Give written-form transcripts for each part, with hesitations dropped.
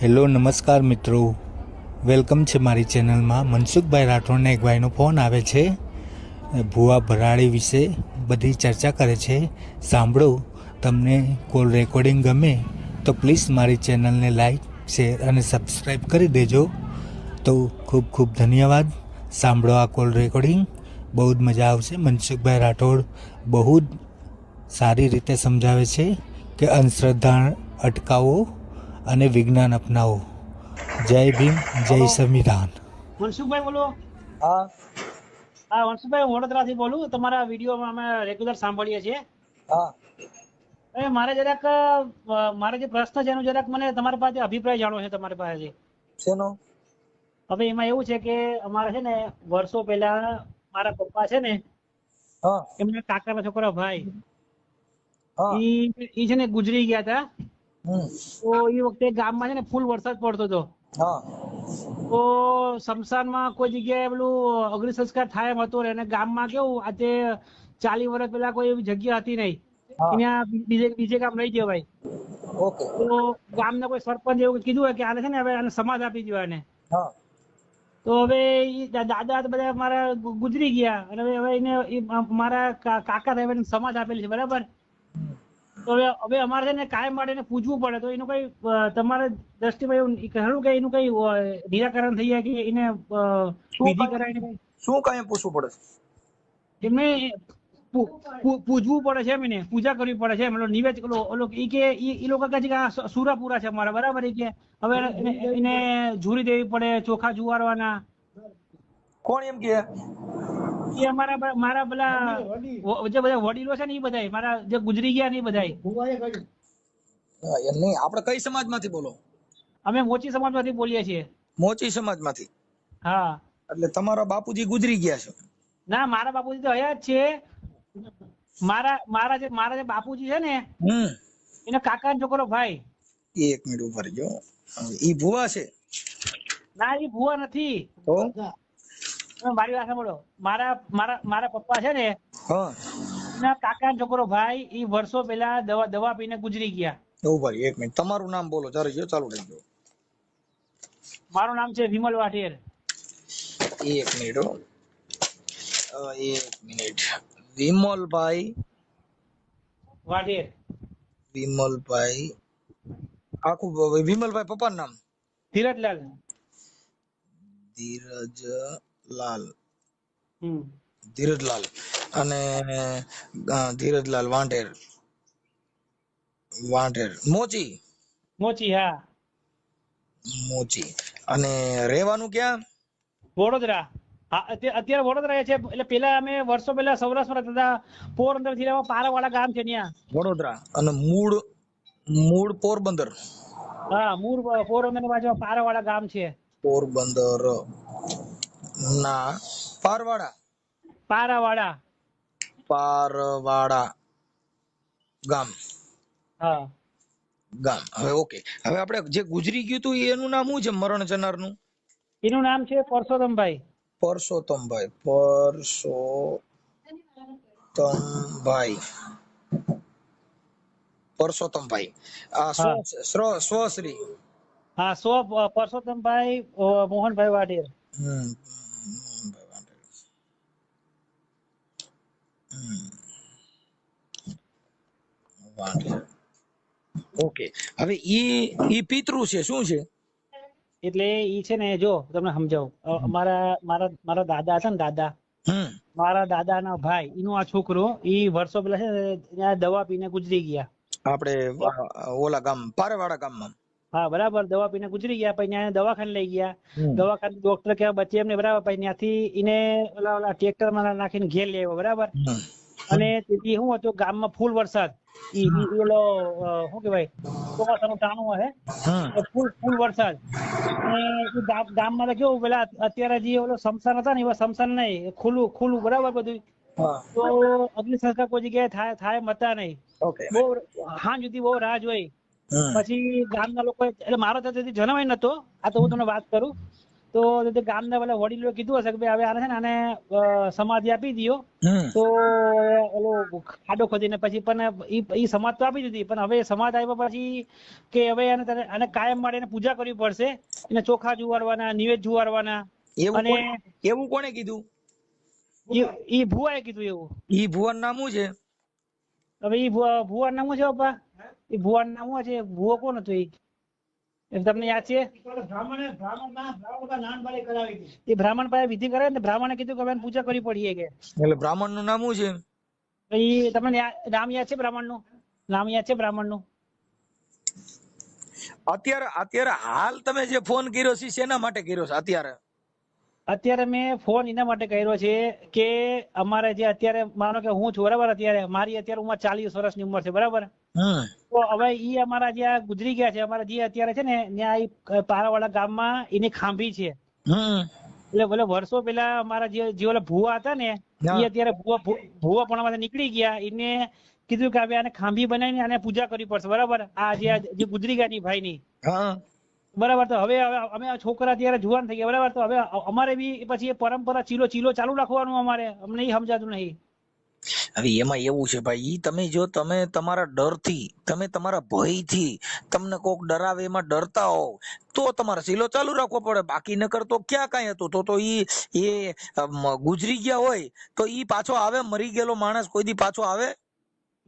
Hello નમસ્કાર મિત્રો, welcome છે મારી ચેનલમાં. મનસુખભાઈ રાઠોડને એક ભાઈનો ફોન આવે છે, ભૂવા ભરાડી વિશે બધી ચર્ચા કરે છે. સાંભળો. તમને કોલ રેકોર્ડિંગ ગમે તો પ્લીઝ મારી ચેનલને લાઈક, શેર અને સબસ્ક્રાઈબ કરી દેજો. તો ખૂબ ખૂબ ધન્યવાદ. સાંભળો આ કોલ રેકોર્ડિંગ, બહુ જ મજા આવશે. મનસુખભાઈ રાઠોડ બહુ જ સારી રીતે સમજાવે છે કે અંધશ્રદ્ધા અટકાવો અને વિજ્ઞાન અપનાવો. જય ભીમ, જય હલો, સંવિધાન. મનસુખભાઈ બોલો. હા હા, મનસુખભાઈ હું વડોદરાથી બોલું. તમારા વિડીયોમાં અમે રેગ્યુલર સાંભળીએ છીએ. હા મારે જરાક મારે જે પ્રશ્ન છે એનો જરાક મને તમારી પાસે અભિપ્રાય જાણવો છે તમારી પાસેથી. શેનો? હવે એમાં એવું છે કે અમારે છે ને વર્ષો પહેલા મારા પપ્પા છે ને હા એમના કાકાના છોકરા ભાઈ હા ઈ છે ને ગુજરી ગયા હતા. હમ તો એ વખતે ગામમાં છે ને ફૂલ વરસાદ પડતો હતો. હા તો શમશાનમાં કોઈ જગ્યાએ પેલું અગ્નિ સંસ્કાર થાય એમ હતો ને, અને ગામમાં કેવું આજે 40 વર્ષ પહેલા કોઈ એવી જગ્યા હતી નહીં, હા ત્યાં બીજે ગામ લઈ જવાય. ઓકે તો ગામના કોઈ સરપંચ એવું કીધું હોય કે આને છે ને હવે આને સમાજ આપી દો આને. હા તો હવે ઈ દાદા તો બધા મારા ગુજરી ગયા, અને હવે એને મારા કાકા સાહેબ એને સમાજ આપેલી છે, બરાબર. તો હવે અમારે છે ને કાયમ માટે એને પૂછવું પડે. તો એનું કઈ તમારે દ્રષ્ટિમાં એવું ખરું કે એનું કઈ નિરાકરણ થઈ જાય કે એને વિધિ કરાય ને કઈ શું કાંઈ પૂછવું પડે છે? એમને પૂજવું પડે છે, એમને પૂજા કરવી પડે છે. એમ નિવેદ ઈ કે ઈ લોકો કહે છે કે આ સુરાપુરા છે અમારા, બરાબર. ઈ કે હવે એને ઝૂરી દેવી પડે, ચોખા જુવારવાના. કોણ એમ કે? એ મારા પેલા જે બધા વડીલો છે ને એ બધા મારા જે ગુજરી ગયા ને એ બધા. એમ નહીં, આપણે કઈ સમાજમાંથી બોલો? અમે મોચી સમાજમાંથી બોલીએ છીએ. મોચી સમાજમાંથી? હા. એટલે તમારા બાપુજી ગુજરી ગયા છે? ના, મારા બાપુજી તો હયા જ છે. મારા જે બાપુજી છે ને એના કાકાનો છોકરો ભાઈ. એક મિનિટ ઉભા રહેજો. ઈ ભુવા છે? ના, એ ભુવા નથી. તો મારી વાત સાંભળો. મારા પપ્પા છે ને હા એના કાકાનો છોકરો ભાઈ, એ વર્ષો પહેલા દવા પીને ગુજરી ગયા. ઉભા રહ્યો એક મિનિટ. તમારું નામ બોલો, ચાલુ રહેજો. મારું નામ છે વિમલ વાઢેર. એક મિનિટ હો. એક મિનિટ. વિમલભાઈ વાઢેર. વિમલભાઈ આખું વિમલભાઈ પપ્પાનું નામ? ધીરજલાલ. ધીરજલાલ. હમ. ધીરજલાલ. અને ધીરજલાલ વાંઢેર. મોચી? મોચી, હા. મોચી. અને રહેવાનું ક્યાં? વડોદરા. હા, અત્યારે વડોદરા છે. એટલે પેલા અમે વર્ષો પહેલા સૌરાષ્ટ્રમાં હતા, પોરબંદર જિલ્લામાં પારાવાળા ગામ છે ત્યાં. વડોદરા. અને મૂળ પોરબંદર? હા, મૂળ પોરબંદર ની બાજુમાં પારાવાળા ગામ છે. પોરબંદર ના પારાવાળા ગામ. હા. હવે ઓકે. હવે આપણે જે ગુજરી ગયું હતું એનું નામ શું છે, મરણ જનારનું? એનું નામ છે પરસોત્તમભાઈ. પરસોત્તમભાઈ. આ હા. સ્વશ્રી? હા, પરસોત્તમભાઈ મોહનભાઈ વાઢેર. ઓકે. હવે ઈ પિતૃ છે, શું છે? એટલે ઈ છે ને, જો તમને સમજાવું. મારા દાદા હતા ને, મારા દાદાના ભાઈ એનો આ છોકરો ઈ વર્ષો પહેલા છે ને ત્યાં દવા પીને ગુજરી ગયા. આપણે ઓલા ગામ પારેવાડા ગામમાં? હા, બરાબર. દવા પીને ગુજરી ગયા. પછી ત્યાં દવાખાને લઈ ગયા. દવાખાને ડોક્ટર કહેવા બચે એમને, બરાબર. પછી ત્યાંથી એને ઓલા ટ્રેક્ટર માં નાખીને ઘેર લઈ આવ્યો, બરાબર. અને તેથી શું હતું, ગામમાં ફૂલ વરસાદ. ઓલો શું કેવાય, ચોમાસાનું ટાણું હે, ફૂલ વરસાદ. અને ગામમાં તો કેવું, પેલા અત્યારે જે ઓલો શમશાન હતા ને એવા શમશાન નહીં, ખુલ્લું બરાબર બધું. તો અગ્નિ સંસ્કાર કોઈ જગ્યાએ થાય મતા નહીં. બહુ હાંજ સુધી બહુ રાહ જોઈ. પછી ગામના લોકો, એટલે મારો ત્યાંથી જન્મ નતો, આ તો હું તમને વાત કરું. તો તે ગામના પેલા વડીલોએ કીધું હશે કે ભાઈ હવે આને છે ને આને સમાધિ આપી દો. તો ઓલો ખાડો ખોદીને પછી પણ ઈ સમાજ તો આપી દીધી, પણ હવે સમાજ આવ્યા પછી કે હવે આને કાયમ માટે એને પૂજા કરવી પડશે, એને ચોખા જુવારવાના, નિવેદ જુવારવાના. અને એવું કોણે કીધું? ઈ ભુવાએ કીધું એવું. ઈ ભુવાનું નામ શું છે? હવે ઈ ભુવાનું નામ શું છે બાપા? ઈ ભુવાનું નામ શું છે? ભુવો કોણ હતો ઈ? તમને યાદ છે? એ બ્રાહ્મણ પાસે વિધિ કરે ને બ્રાહ્મણે કીધું કે હવે પૂજા કરવી પડીએ કે. એટલે બ્રાહ્મણ નું નામ શું છે? ઈ તમને નામ યાદ છે બ્રાહ્મણ નું? નામ યાદ છે બ્રાહ્મણ નું? અત્યારે હાલ તમે જે ફોન કર્યો છે શેના માટે કર્યો છે અત્યારે? અત્યારે મેં ફોન એના માટે કર્યો છે કે અમારે જે અત્યારે માનો કે હું છું બરાબર, અત્યારે મારી અત્યારે ઉંમર 40 વર્ષની ઉંમર છે બરાબર. તો હવે ઈ અમારા જ્યાં ગુજરી ગયા છે, અમારા જે અત્યારે છે ને ત્યાં પારાવાળા ગામમાં એની ખાંભી છે. એટલે ભલે વર્ષો પેલા અમારા જે ઓલા ભુવા હતા ને એ અત્યારે ભુવા પણ નીકળી ગયા. એને કીધું કે હવે આને ખાંભી બનાવીને આને પૂજા કરવી પડશે બરાબર, આ જે ગુજરી ગયા ની ભાઈ ની. બરાબર. તો હવે અમે છોકરા અત્યારે જુવાન થઈ ગયા બરાબર, તો હવે અમારે બી પછી એ પરંપરા ચીલો ચાલુ રાખવાનું અમારે, અમને એ સમજાતું નહીં. હવે એમાં એવું છે ભાઈ, તમે જો તમે તમારા ડરથી, તમે તમારા ભયથી તમને કોક ડરાવે એમાં ડરતા હોવ તો તમારે ચીલો ચાલુ રાખવો પડે, બાકી નકર તો ક્યાં કાંઈ હતું. તો એ ગુજરી ગયા હોય તો ઈ પાછો આવે? મરી ગયેલો માણસ કોઈ દી પાછો આવે?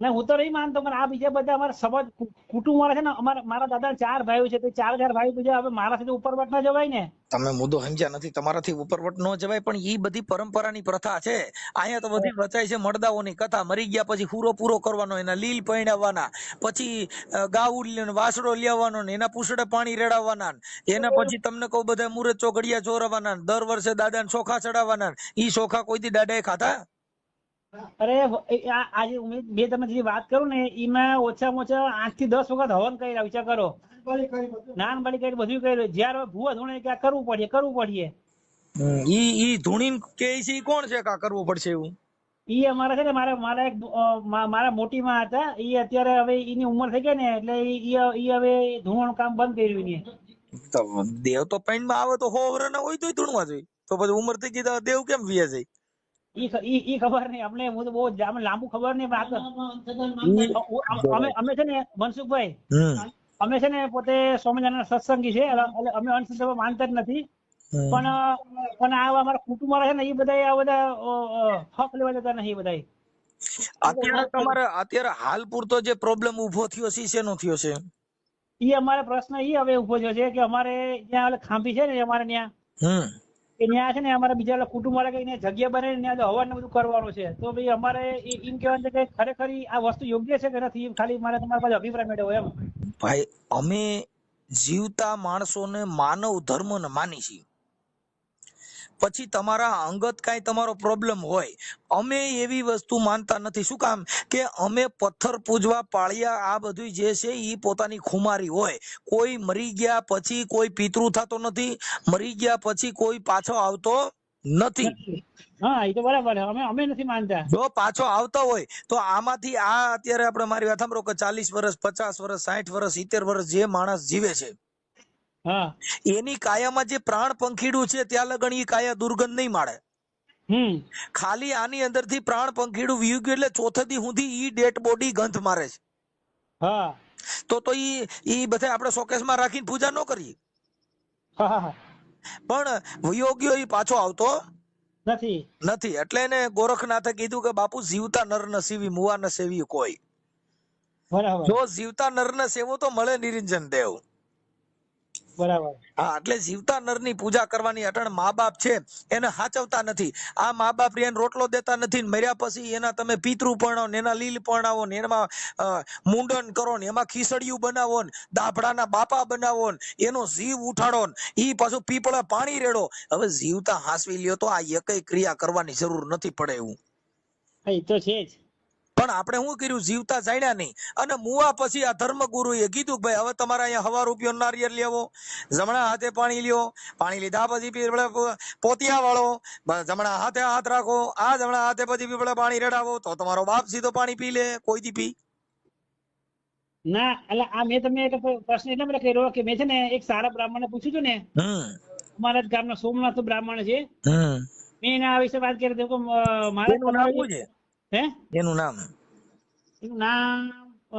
ના, હું તો નહીં માનતો, પણ આ બીજા બધા અમારા સમાજ કુટુંબ વાળા છે ને, મારા દાદા 4 ભાઈઓ છે, તો 4 ભાઈઓ બીજા હવે મારાથી ઉપરવટ ના જવાય ને. તમે મુદ્દો સમજ્યા નથી, તમારાથી ઉપરવટ ન જવાય, પણ ઈ બધી પરંપરાની પ્રથા છે. અહીંયા તો બધી રચાય છે મળદાઓની કથા. મરી ગયા પછી હુરો પૂરો કરવાનો, એના લીલ પૈણાવવાના, પછી ગાઉડ વાસડો લેવાનો ને એના પૂછડે પાણી રેડાવવાના, એના પછી તમને કહું બધા મુરત ચોઘડિયા ચોરવાના, દર વર્ષે દાદાને ચોખા ચડાવવાના. ઈ ચોખા કોઈ દી દાદાએ ખાધા? અરે આજે મેં તમે જે વાત કરું ને એમાં ઓછામાં ઓછા 8 થી 10 વખત હવન કર્યા, વિચાર કરો. નાનબાળી કરી બધું કર્યું. જયારે ભૂવા ધૂણે કે કરવું પડીએ. ઈ ધૂણી કે છે ઈ કોણ છે કા કરવું પડશે એવું? ઈ અમારા છે ને મારા મોટી માં હતા. ઈ અત્યારે હવે એની ઉંમર થઈ ગઈ ને એટલે ઈ હવે ધૂણવાનું કામ બંધ કર્યું એને. દેવ તો પૈણ માં આવે તો 100 વર્ષ ના હોય તોય ધૂણવા જોઈએ, તો પછી ઉંમર થઈ ગઈ તો દેવ કેમ વિયા જાય? ઈ ખબર નહીં અમને, હું તો બહુ લાંબુ ખબર નહીં. અમે છે ને મનસુખભાઈ, અમે છે ને પોતે સ્વામિનારાયણ સત્સંગી છે, એટલે અમે અંધશ્રદ્ધામાં માનતા જ નથી. પણ આ અમારા કુટુંબ વાળા છે ને એ બધા હક લેવા જતા નહીં બધા. અત્યારે હાલ પૂરતો જે પ્રોબ્લેમ ઉભો થયો છે શેનો થયો છે? ઈ અમારે પ્રશ્ન ઈ હવે ઉભો થયો છે કે અમારે ત્યાં ખાંભી છે ને અમારે ત્યાં કે ત્યાં છે ને અમારા બીજા કુટુંબ વાળા કઈ જગ્યા બનાવીને ત્યાં હવન ને બધું કરવાનું છે. તો ભાઈ અમારે એમ કહેવાનું છે કે ખરેખર આ વસ્તુ યોગ્ય છે કે નથી, ખાલી મારે તમારા પાસે અભિપ્રાય મેળવ્યો એમ. ભાઈ અમે જીવતા માણસોને માનવ ધર્મ ને માની છીએ. પછી તમારા અંગત કાંઈ તમારો પ્રોબ્લેમ હોય, અમે એવી વસ્તુ માનતા નથી. શું કામ કે અમે પથ્થર પૂજવા પાળિયા આ બધું જે છે એ પોતાની ખુમારી હોય. કોઈ મરી ગયા પછી કોઈ પિતૃ થતો નથી, મરી ગયા પછી કોઈ પાછો આવતો નથી. હા, એ તો બરાબર. અમે નથી માનતા. જો પાછો આવતો હોય તો આમાંથી આ અત્યારે આપણે મારી વાત સાંભળો કે 40 વર્ષ 50 વર્ષ 60 વર્ષ 70 વર્ષ જે માણસ જીવે છે એની કાયામાં જે પ્રાણ પંખીડું છે ત્યાં લગન ઈ કાયા દુર્ગંધ નહીં માળે. ખાલી આની અંદરથી પ્રાણ પંખીડું વીયું ગયું એટલે ચોથે દી સુધી ઈ ડેડ બોડી ગંધ મારે છે. તો ઈ બધા આપણે શોકેસમાં રાખીને પૂજા ન કરીએ, પણ વિયોગ્યો ઈ પાછો આવતો નથી. એટલે એને ગોરખનાથે કીધું કે બાપુ જીવતા નર ન સેવી મુવા ન સેવી કોઈ. જો જીવતા નર ને સેવો તો મળે નિરંજન દેવ. બરાબર. હા, એટલે જીવતા નરની પૂજા કરવાની. અટણ મા બાપ છે એને હાચવતા નથી. આ મા બાપ એને રોટલો દેતા નથી, મર્યા પછી એના તમે પિતૃ પરણાવો ને એના લીલ પરણાવો ને એમાં મુંડન કરો ને એમાં ખીસડિયું બનાવો ને દાભડાના બાપા બનાવો ને એનો જીવ ઉઠાડો ને ઈ પાછું પીપળા પાણી રેડો. હવે જીવતા હાસવી લ્યો તો આ એકય ક્રિયા કરવાની જરૂર નથી પડે એવું. એ તો છે જ. પણ આપણે શું કર્યું, જીવતા જાણ્યા નહીં. અને મુવા પછી આ ધર્મગુરુએ કીધું કે ભાઈ હવે તમારે અહીંયા 1 રૂપિયો નારિયેળ લેવો, જમણા હાથે પાણી લ્યો, પાણી લીધા પછી પોતિયા વાળો, જમણા હાથે હાથ રાખો, આ જમણા હાથે પછી પીપળે પાણી રેડાવો તો તમારો બાપ સીધો પાણી પી લે, કોઈ દી પી ના. એટલે આ મેં તમને એક પ્રશ્ન એટલે કર્યો કે મેં છે ને એક સારા બ્રાહ્મણને પૂછ્યું હતું ને અમારા જ ગામના સોમનાથ બ્રાહ્મણ છે. મેં એના વિશે વાત કરી હતી કે મારા એનું નામ શું છે? હે એનું નામ એનું નામ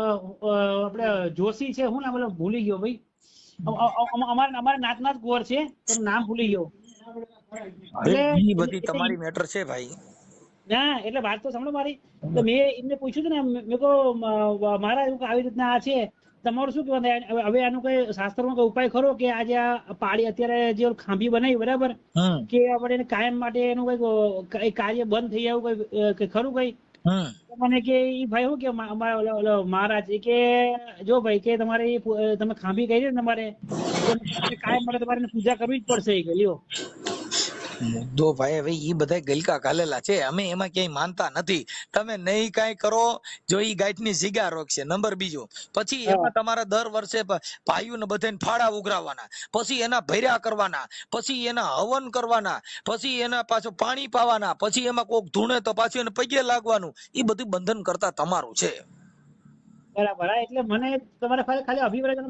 આપણે જોશી છે. હું નામ બોલો ભૂલી ગયો ભાઈ. અમારા નાતના જ ગોર છે પણ નામ ભૂલી ગયો. હવે ઈ બધી તમારી મેટર છે ભાઈ. ના એટલે વાત તો સાંભળો મારી. તો મેં એમને પૂછ્યું હતું ને, મેં કહો મહારાજ આવી રીતના આ છે, તમારું શું કહેવાય હવે આનું કઈ શાસ્ત્રમાં કઈ ઉપાય ખરો કે આજે આ પાડી અત્યારે જે ખાંભી બનાવી બરાબર કે આપણે એને કાયમ માટે એનું કઈ કાર્ય બંધ થઈ જવું કઈ ખરું કઈ? મને કે ઈ ભાઈ શું કે મહારાજ કે જો ભાઈ કે તમારે તમે ખાંભી કરી ને તમારે કાયમ માટે તમારે પૂજા કરવી જ પડશે કે લ્યો. મુદ્દો ભાઈ હવે ઈ બધા ગલકા ઘાલેલા છે, અમે એમાં ક્યાંય માનતા નથી. તમે નહીં કાંઈ કરો જો ઈ ગાંઠની જીગા રોકશે. નંબર બીજો, પછી એમાં તમારા દર વર્ષે ભાઈઓને બધાને ફાળા ઉઘરાવવાના, પછી એના ભર્યા કરવાના, પછી એના હવન કરવાના, પછી એના પાછું પાણી પાવાના, પછી એમાં કોક ધૂણે તો પાછું એને પગે લાગવાનું. ઈ બધું બંધન કરતા તમારું છે. બરાબર. એટલે મને તમારે ખાલી અભિપ્રાય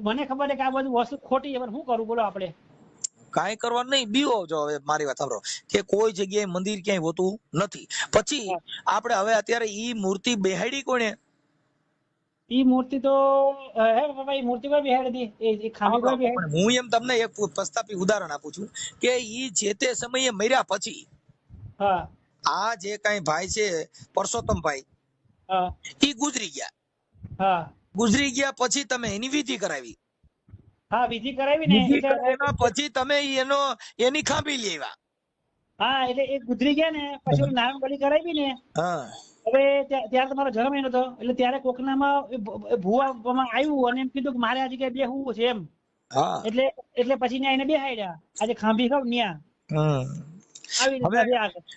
મને ખબર છે કે આ બધું વસ્તુ ખોટી છે, પણ શું કરવું બોલો આપણે? કાંઈ કરવાનું નહીં, બીવો જો. હવે મારી વાત સાંભળો કે કોઈ જગ્યાએ મંદિર ક્યાંય હોતું નથી. પછી આપણે હવે અત્યારે ઈ મૂર્તિ બેહાડી કોણે? ઈ મૂર્તિ તો હે બાબા, ઈ મૂર્તિ પર બેહાડી હતી, એ ખામી પર બેહાડી. હું એમ તમને એક પ્રસ્તાપિક ઉદાહરણ આપું છું કે ઈ જે તે સમયે મર્યા પછી આ જે કાંઈ ભાઈ છે પરસોત્તમભાઈ, ઈ ગુજરી ગયા. ગુજરી ગયા પછી તમે એની વિધિ કરાવી. વિધિ કરાવી ને એના પછી તમે એની ખાંભી લેવા. એટલે એ ગુજરી ગયા ને પછી નારાયણ બલી કરાવી ને. હવે ત્યારે તમારો જન્મ એનો હતો, એટલે ત્યારે કોકનામાં ભુવામાં આવ્યું અને એમ કીધું કે મારે આ જગ્યાએ બેહવું છે એમ. એટલે પછી એને બેહાડ્યા. આજે ખાંભી ખાવ ન્યા.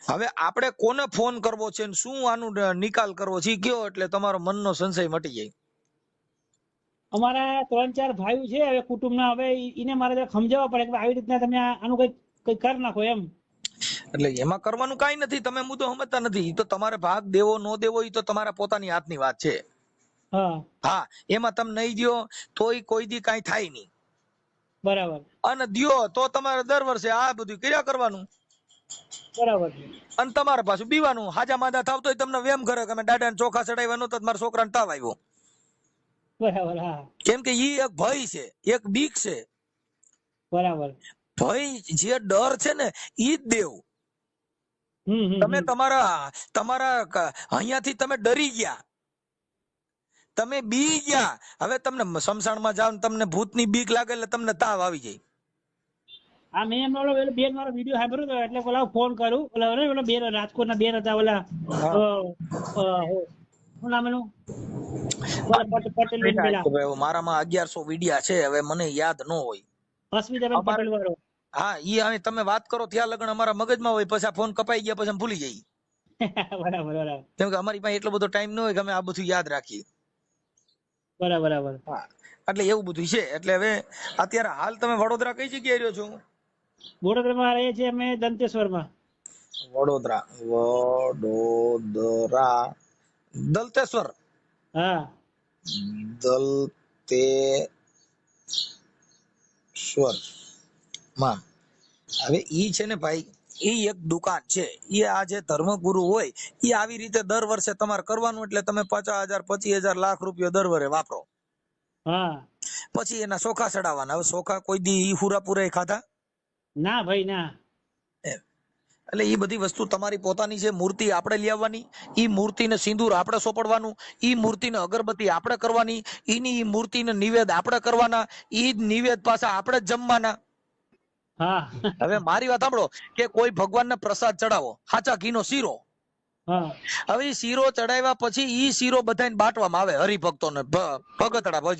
હવે આપણે કોને ફોન કરવો છે ને શું આનું નિકાલ કરવો છે કયો, એટલે તમારો મનનો સંશય મટી જાય. અમારા 3-4 ભાઈઓ છે હવે કુટુંબના, હવે એને મારે સમજાવવા પડે કે આવી રીતના તમે આનું કઈ કરી નાખો એમ. એટલે એમાં કરવાનું કઈ નથી, તમે મુદ્દો સમજતા નથી. તો તમારે ભાગ દેવો ન દેવો એ તો તમારા પોતાની હાથની વાત છે. હા, એમાં તમે નહીં દો તોય કોઈ દી કઈ થાય નહીં. બરાબર. અને દ્યો તો તમારે દર વર્ષે આ બધું કર્યા કરવાનું. બરાબર. અને તમારે પાછું બીવાનું. હાજા માદા થાવ તોય તમને વેમ કરે કે દાડા ચોખા ચડાવ્યા નતો, મારા છોકરાને તાવ આવ્યો. બરાબર. કેમ કે ઈ એક ભય છે, એક બીક છે. બરાબર. ભય જે ડર છે ને ઈ જ દેવ. તમે તમારા અહીંયાથી તમે ડરી ગયા, તમે બી ગયા. હવે તમને શમશાનમાં જાવ તમને ભૂતની બીક લાગે એટલે તમને તાવ આવી જાય. મેં એમનો બેન મારો વિડીયો સાંભળ્યો હતો એટલે બોલા ફોન કરું. ઓલા બેન રાજકોટના બેન હતા, ઓલા શું નામ એનું પટેલ. મારામાં 1100 વિડિયા છે, હવે મને યાદ ન હોય. અસ્મિતાબેન પટેલ વાળો. હા, ઈ તમે વાત કરો ત્યાં લગન અમારા મગજમાં હોય, પછી આ ફોન કપાઈ ગયા પછી ભૂલી જઈએ. બરાબર. કેમ કે અમારી પાસે એટલો બધો ટાઈમ ન હોય કે અમે આ બધું યાદ રાખીએ. બરાબર. એટલે એવું બધું છે. એટલે હવે અત્યારે હાલ તમે વડોદરા કઈ જગ્યાએ રહ્યો છો? વડોદરામાં રહીએ છીએ અમે, દંતેશ્વરમાં. વડોદરા દલતેશ્વર. દલતેશ્વર માં હવે ઈ છે ને ભાઈ, ઈ એક દુકાન છે. ઈ આ જે ધર્મગુરુ હોય ઈ આવી રીતે દર વર્ષે તમારે કરવાનું. એટલે તમે 50,000 25,000 લાખ રૂપિયા દર વર્ષે વાપરો. પછી એના સોખા ચડાવવાના. હવે સોખા કોઈ દી હુરા પૂરા ખાધા? ના ભાઈ ના. એટલે ઈ બધી વસ્તુ તમારી પોતાની છે. મૂર્તિ આપણે લઈ આવવાની, ઈ મૂર્તિને સિંદૂર આપણે સોપડવાનું, ઈ મૂર્તિને અગરબત્તી આપણે કરવાની, ઈ મૂર્તિને નિવેદ આપણે કરવાના, ઈ નિવેદ પાછા આપણે જ જમવાના. હવે મારી વાત સાંભળો કે કોઈ ભગવાનને પ્રસાદ ચડાવો, સાચા ઘીનો શીરો. હવે ઈ શીરો ચડાવ્યા પછી ઈ શીરો બધાને બાંટવામાં આવે, હરિભક્તોને, ભગતડા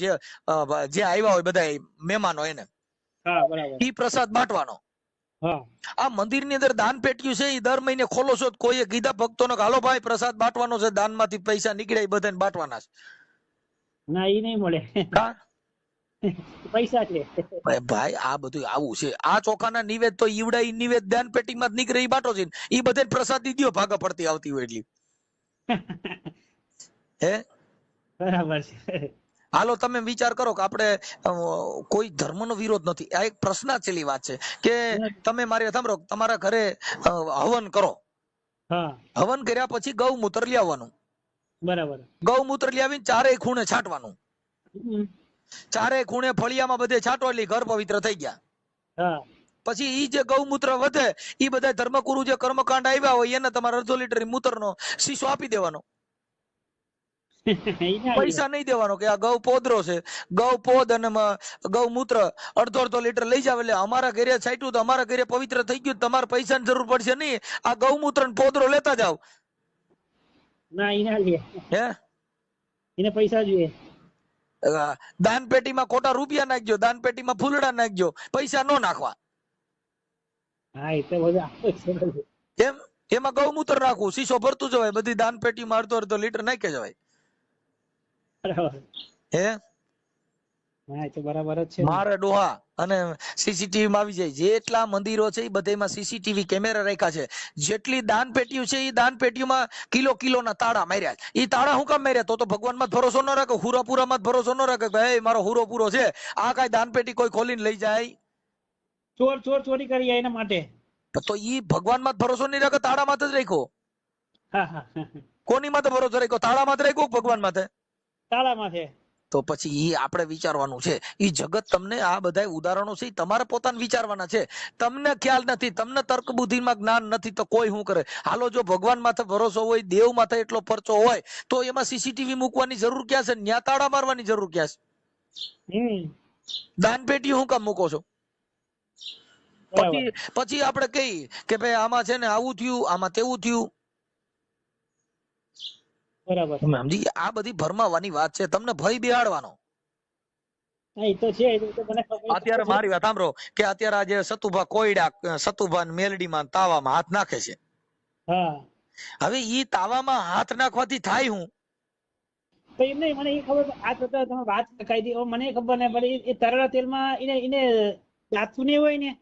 જે આવ્યા હોય બધા મહેમાનો એને ઈ પ્રસાદ બાંટવાનો. આ મંદિર ની અંદર દાન પેટીયું છે, ઈ દર મહિને ખોલો છો. કોઈએ કીધા ભક્તોને હાલો ભાઈ પ્રસાદ બાંટવાનો છે, દાન માંથી પૈસા નીકળે બધાને બાંટવાના છે? ના, ઈ નહીં મળે. પૈસા છે ભાઈ. આ બધું આવું છે. આ ચોખાના નિવેદ તો ઈવડા ઈ નિવેદ દાન પેટીમાં જ નીકળે, ઈ બાટો છે. ઈ બધાને પ્રસાદ દીધો ભાગા પડતી આવતી હોય એટલી. હે, બરાબર છે. હાલો તમે વિચાર કરો કે આપણે કોઈ ધર્મનો વિરોધ નથી, આ એક પ્રશ્નાચેલી વાત છે કે તમે મારી સાંભળો, તમારા ઘરે હવન કરો, હા હવન કર્યા પછી ગૌમૂત્ર લઈ આવવાનું, બરાબર, ગૌમૂત્ર લઈ આવીને ચારેય ખૂણે છાંટવાનું, હમ, ચારેય ખૂણે ફળિયામાં બધે છાંટો એટલે ઘર પવિત્ર થઈ ગયા. હા પછી ઈ જે ગૌમૂત્ર વધે ઈ બધા ધર્મગુરુ જે કર્મકાંડ આવ્યા હોય એને તમારે અડધો લીટર મૂત્રનો શીશો આપી દેવાનો, ઈ ના પૈસા નહીં દેવાનો કે આ ગૌ પોદરો છે, ગૌ પોદ અને ગૌમૂત્ર અડધો લીટર લઈ જાવ એટલે અમારા ઘરે છાંટ્યું તો અમારા ઘરે પવિત્ર થઈ ગયું, તમારે પૈસાની જરૂર પડશે નહીં, આ ગૌમૂત્ર ને પોદરો લેતા જાવ. ના ઈ ના લે, હે એને પૈસા જોઈએ. દાન પેટીમાં ખોટા રૂપિયા નાખજો, દાન પેટીમાં ફૂલડા નાખજો, પૈસા નો નાખવા. હા એ તો બધા આપે છે. એમ એમાં ગૌમૂત્ર નાખવું, શીશો ભરતું જવાય, બધી દાન પેટીમાં અડધો લીટર નાખે જવાય. બરાબર, હે હા એ તો બરાબર જ છે. મારે ડોહા અને સીસીટીવી માં આવી જાય, જેટલા મંદિરો છે એ બધામાં સીસીટીવી કેમેરા રાખ્યા છે, જેટલી દાન પેટીઓ છે એ દાન પેટીઓમાં કિલો ના તાળા માર્યા. એ તાળા શું કામ માર્યા? તો ભગવાન માં ભરોસો ન રાખે, હુરાપુરા માં ભરોસો ન રાખે કે હે મારો હુરો પૂરો છે, આ કઈ દાન પેટી કોઈ ખોલીને લઈ જાય? ચોરી કરી એના માટે. તો ઈ ભગવાન માં ભરોસો નહીં રાખે, તાળા માં જ રાખ્યો. હા હા, કોની માથે ભરોસો રાખ્યો? તાળા માં રાખ્યો ભગવાન માથે? તાળામાં છે. તો પછી ઈ આપણે વિચારવાનું છે. ઈ જગત તમને આ બધા ઉદાહરણો છે તમારે પોતાને વિચારવાના છે. તમને ખ્યાલ નથી, તમને તર્ક બુદ્ધિમાં જ્ઞાન નથી તો કોઈ શું કરે? હાલો, જો ભગવાન માથે ભરોસો હોય, દેવ માથે એટલો પરચો હોય તો એમાં સીસીટીવી મૂકવાની જરૂર ક્યાં છે? ન્યા તાળા મારવાની જરૂર ક્યાં છે? દાન પેટી શું કામ મૂકો છો? પછી આપણે કહી કે ભાઈ આમાં છે ને આવું થયું, આમાં તેવું થયું. બરાબર, તમે સમજી? આ બધી ભરમાવાની વાત છે, તમને ભય બેહાડવાનો. અત્યારે મારી વાત સાંભળો કે અત્યારે આજે સતુભા કોયડા, સતુભા મેલડીમાં તાવામાં હાથ નાખે છે. હવે ઈ તાવામાં હાથ નાખવાથી થાય હું? મને એ ખબર, આ તો તમે વાત કહી દી, મને ખબર નહીં, પણ એ તરલા તેલમાં એને જાતું નહીં હોય ને.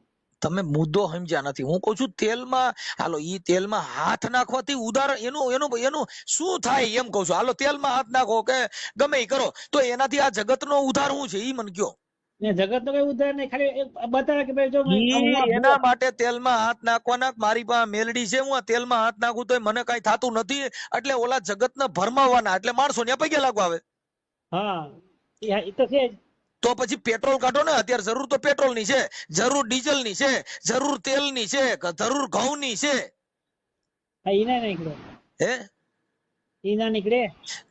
તમે મુદ્દો સમજ્યા નથી. હું કઉ છું તેલમાં, હાલો ઈ તેલમાં હાથ નાખવાથી ઉદાહરણ એનું શું થાય એમ કઉ છું. હાલો તેલમાં હાથ નાખો કે ગમે એ કરો તો એનાથી આ જગતનો ઉદ્ધાર શું છે ઈ મને કયો? જગત નો કઈ ઉદ્ધાર નહીં, ખાલી બતાવે કે ભાઈ જો એના માટે તેલમાં હાથ નાખવાના. મારી પાસે મેલડી છે, હું આ તેલમાં હાથ નાખું તો મને કઈ થતું નથી એટલે ઓલા જગતને ભરમાવાના, એટલે માણસો ને પગે લાગવા આવે. હા એ તો છે જ. તો પછી પેટ્રોલ કાઢો ને. અત્યારે જરૂર તો પેટ્રોલ ની છે, જરૂર ડીઝલ ની છે, જરૂર તેલ ની છે, જરૂર ઘઉં ની છે. હે ઈના નીકળે.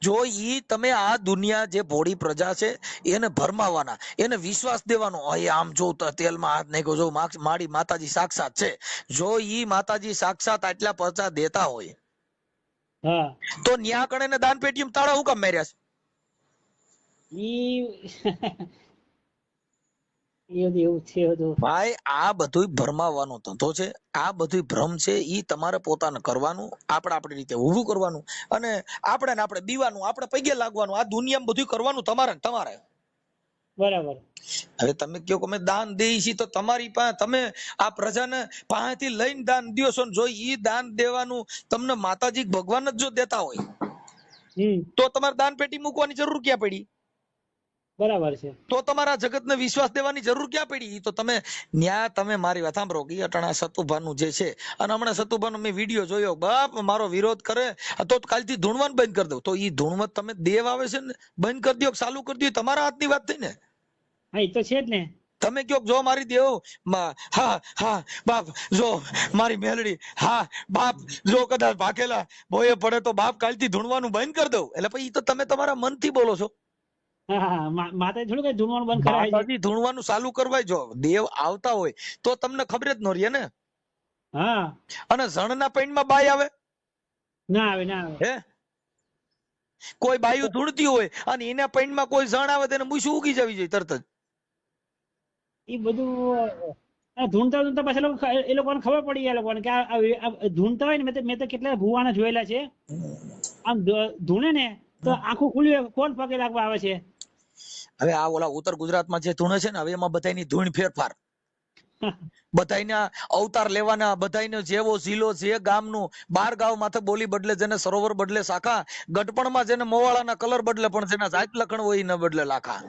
જો ઈ તમે આ દુનિયા જે ભોળી પ્રજા છે એને ભરમાવાના, એને વિશ્વાસ દેવાનો. આમ જો તેલમાં હાથ નાખ્યો, જો મારી માતાજી સાક્ષાત છે. જો ઈ માતાજી સાક્ષાત આટલા પૈસા દેતા હોય તો ન્યા કણે દાન પેટીમાં તાળા હું કામ માર્યા છે? ભાઈ આ બધું ભરમાવાનો ધંધો છે, આ બધું ભ્રમ છે. ઈ તમારે પોતાને કરવાનું, આપણી રીતે ઊભું કરવાનું અને આપણે બીવાનું, આપણે પગે લાગવાનું. આ દુનિયામાં બધું કરવાનું તમારે. બરાબર. હવે તમે કયો કે અમે દાન દઈએ છીએ તો તમારી પાસે, તમે આ પ્રજાને પાસેથી લઈને દાન દો છો. જો ઈ દાન દેવાનું તમને માતાજી ભગવાન જ જો દેતા હોય તો તમારે દાન પેટી મૂકવાની જરૂર ક્યાં પડી? બરાબર છે. તો તમારા જગતને વિશ્વાસ દેવાની જરૂર ક્યાં પડી? તો તમે મારી વાત સાંભળો કે અટાણા સતુભાનું જે છે, અને હમણાં સતુભાનો મેં વિડીયો જોયો, બાપ મારો વિરોધ કરે તો કાલથી ધૂણવાનું બંધ કરી દઉં. તો ઈ ધૂણવત તમે દેવ આવે છે ને બંધ કરી દો, ચાલુ કરી દો, તમારા હાથની વાત થઈ ને. હા એ તો છે જ ને. તમે કયો જો મારી દેવ, હા બાપ જો મારી મેલડી, હા બાપ જો કદાચ ભાગેલા ભોયે પડે તો બાપ કાલથી ધૂણવાનું બંધ કરી દઉં. એટલે પછી તો તમે તમારા મનથી બોલો છો. માતાજી થોડું કઈ ધૂણવાનું બંધ કરાય છે? માતાજી ધૂણવાનું ચાલુ કરવાય. જો દેવ આવતા હોય તો તમને ખબર જ ન રહે ને. હા. અને ઝણના પૈણમાં બાઈ આવે? ના આવે. હે કોઈ બાયું ધૂણતી હોય અને એના પૈણમાં કોઈ ઝણ આવે તેને મૂછું ઉગી જવી જોઈએ તરત જ. એ બધું ધૂણતા પછી એ લોકોને ખબર પડી જાય, લોકોને કે આ ધૂણતા હોય ને. મેં તો કેટલા ભુવાના જોયેલા છે, આમ ધૂણે ને તો આખું ખુલ્યું, કોણ પગે લાગવા આવે છે? હવે આ ઓલા ઉત્તર ગુજરાતમાં જે ધૂણે છે ને, હવે એમાં બધાની ધૂણ ફેરફાર. બધાયના અવતાર લેવાના, બધાયનો જેવો જિલ્લો જે ગામનું 12 ગામ માથે બોલી બદલે, જેને સરોવર બદલે શાખા, ગઢપણમાં જેને મોવાળાના કલર બદલે પણ જેના જાત લખણ હોય ન બદલે લાખા.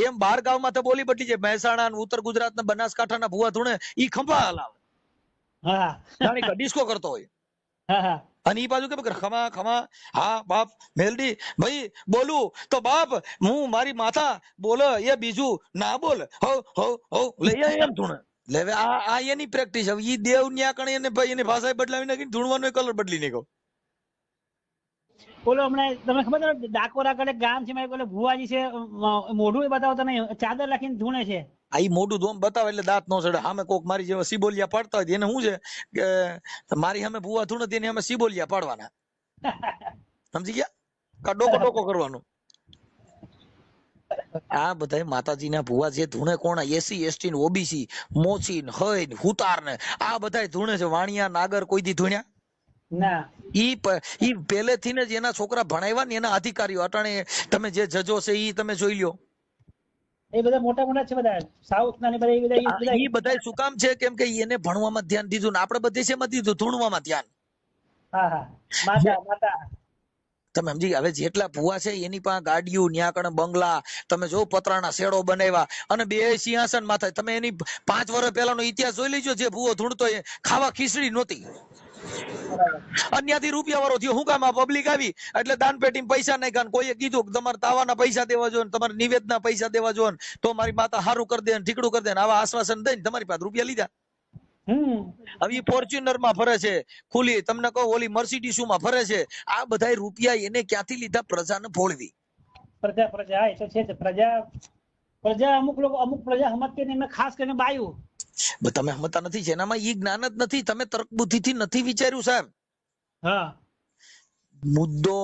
એમ 12 ગામ માથે બોલી બદલી છે. મહેસાણા, ઉત્તર ગુજરાત ના બનાસકાંઠાના ભુવા ધૂણે ઈ ખંભા હલાવે, હા જાણે કે ડિસ્કો કરતો હોય. હા અને ઈ બાજુ કે ખમા ખમા, હા બાપ મેલડી ભાઈ બોલું તો બાપ હું મારી માથા બોલે એ બીજું ના બોલ, હો હો હો લઈ એમ ધૂણે. એટલે હવે આ એની પ્રેક્ટિસ. હવે ઈ દેવ ન્યા કણે એને ભાઈ એની ભાષા બદલાવી નાખી, ધૂણવાનો કલર બદલી નાખ્યો. બોલો હમણાં તમને ખબર છે ડાકોર આગળ એક ગામ છે, મારે બોલે ભુવાજી છે, મોઢું બતાવતા નહીં, ચાદર રાખીને ધૂણે છે. આ ઈ મોઢું ધોમ બતાવે એટલે દાંત નો ચડે. સામે કોક મારી જેવા સિબોલિયા પાડતા હોય એને શું છે કે મારી સામે ભુવા ધૂણે તેની સામે સિબોલિયા પાડવાના. સમજી ગયા? કા ડોકો ડોકો કરવાનો. આ બધા માતાજીના ભુવા જે ધૂણે કોણ? એસી એસટી ને ઓબીસી, મોચી ને હય ને હુતાર ને આ બધા ધૂણે છે. વાણિયા નાગર કોઈ દી ધૂણ્યા ના. ઈ પહેલેથી જ એના છોકરા ભણાવ્યા ને એના અધિકારીઓ. અટાણે તમે જે જજો છે ઈ તમે જોઈ લ્યો. એ બધા મોટા મોટા છે, બધા સાઉથ ના ને બધા. ઈ બધા શું કામ છે? કેમ કે એને ભણવામાં ધ્યાન દીધું ને આપણે બધે શેમાં દીધું? ધૂણવામાં ધ્યાન. હા હા માતા માતા. તમે સમજી ગયા? હવે જેટલા ભુવા છે એની પાસે ગાડીઓ, ન્યા કણે બંગલા, તમે જો પતરાના શેડો બનાવ્યા અને 2 સિંહાસન માથે. તમે એની 5 વર્ષ પહેલાનો ઇતિહાસ જોઈ લેજો. જે ભુવો ધૂણતો એ ખાવા ખીચડી નહોતી, અન્યથી રૂપિયા વાળો થયો. હું કામ? આ પબ્લિક આવી એટલે દાન પેટીમાં પૈસા નાખ્યા. કોઈએ કીધું કે તમારે તાવાના પૈસા દેવા જોઈએ, તમારે નિવેદના પૈસા દેવા જોઈએ, તો મારી માતા હારું કરી દે, ઠીકડું કરી દે. આવા આશ્વાસન દઈને તમારી પાસે રૂપિયા લીધા. હવે ફોર્ચ્યુનર માં ફરે છે ખુલી, તમને કહો ઓલી મર્સિડીઝ માં ફરે છે. આ બધા રૂપિયા એને ક્યાંથી લીધા? પ્રજાને ફોડવી. પ્રજા પ્રજા એ તો છે જ. પ્રજા અમુક લોકો, અમુક પ્રજા સમજતી નહીં, એમને ખાસ કરીને બાયું. તમે સમજતા નથી. જેનામાં ઈ જ્ઞાન જ નથી. તમે તર્ક બુદ્ધિ થી નથી વિચાર્યું સાહેબ. હા મુદ્દો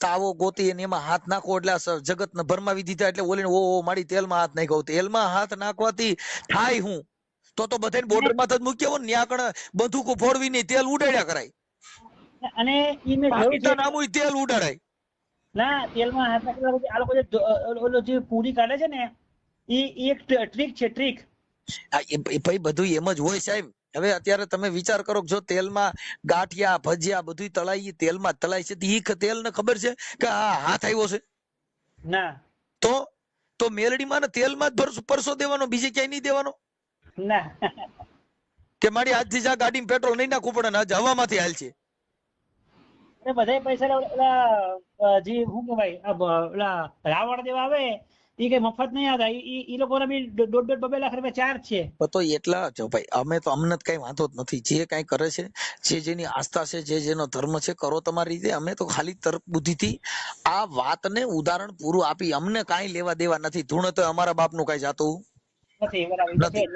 તાવો ગોતી અને એમાં હાથ નાખો એટલે જગત ને ભરમાવી દીધા. એટલે ઓલીને ઓ મારી તેલમાં હાથ નાખ્યો. તેલમાં હાથ નાખવાથી થાય હું? તો બધાને બોર્ડર માં જ મૂક્યા હોય ને, ત્યાં કણે બંદૂકો ફોડવી નહીં, તેલ ઉડાડ્યા કરાય. અને ઈ મેં જોયું છે પાકિસ્તાન આમુય તેલ ઉડાડાય. ના, તેલમાં હાથ નાખેલા પછી આ લોકો જે ઓલો જે પૂરી કાઢે છે ને, ઈ એક ટ્રીક છે, ટ્રીક. ભાઈ બધું એમ જ હોય સાહેબ. હવે અત્યારે તમે વિચાર કરો, જો તેલમાં ગાંઠિયા ભજીયા બધું તળાય, તેલમાં તળાય છે, ઈ તેલ ને ખબર છે કે આ હાથ આવ્યો છે? ના. તો મેલડીમાં ને તેલમાં જ પરસો દેવાનો, બીજે ક્યાંય નહીં દેવાનો. ના. કે મારી આજથી જા ગાડીમાં પેટ્રોલ નહીં નાખવું પડે ને, આજ હવામાંથી હાલ છે. એ બધા પૈસા ઓલા જે શું કહેવાય ઓલા રાવણ દેવા આવે, ઈ કઈ મફત નહીં આવતા. ઈ લોકોને બી 1.5-2 લાખ રૂપિયા ચાર્જ છે. તો એટલા જો ભાઈ, અમે તો અમને કઈ વાંધો જ નથી. જે કઈ કરે છે, જે જેની આસ્થા છે, જે જેનો ધર્મ છે, કરો તમારી રીતે. અમે તો ખાલી તર્ક બુદ્ધિથી આ વાતને ઉદાહરણ પૂરું આપી. અમને કાંઈ લેવા દેવા નથી. ધૂણે તો અમારા બાપનું કઈ જાતું નથી.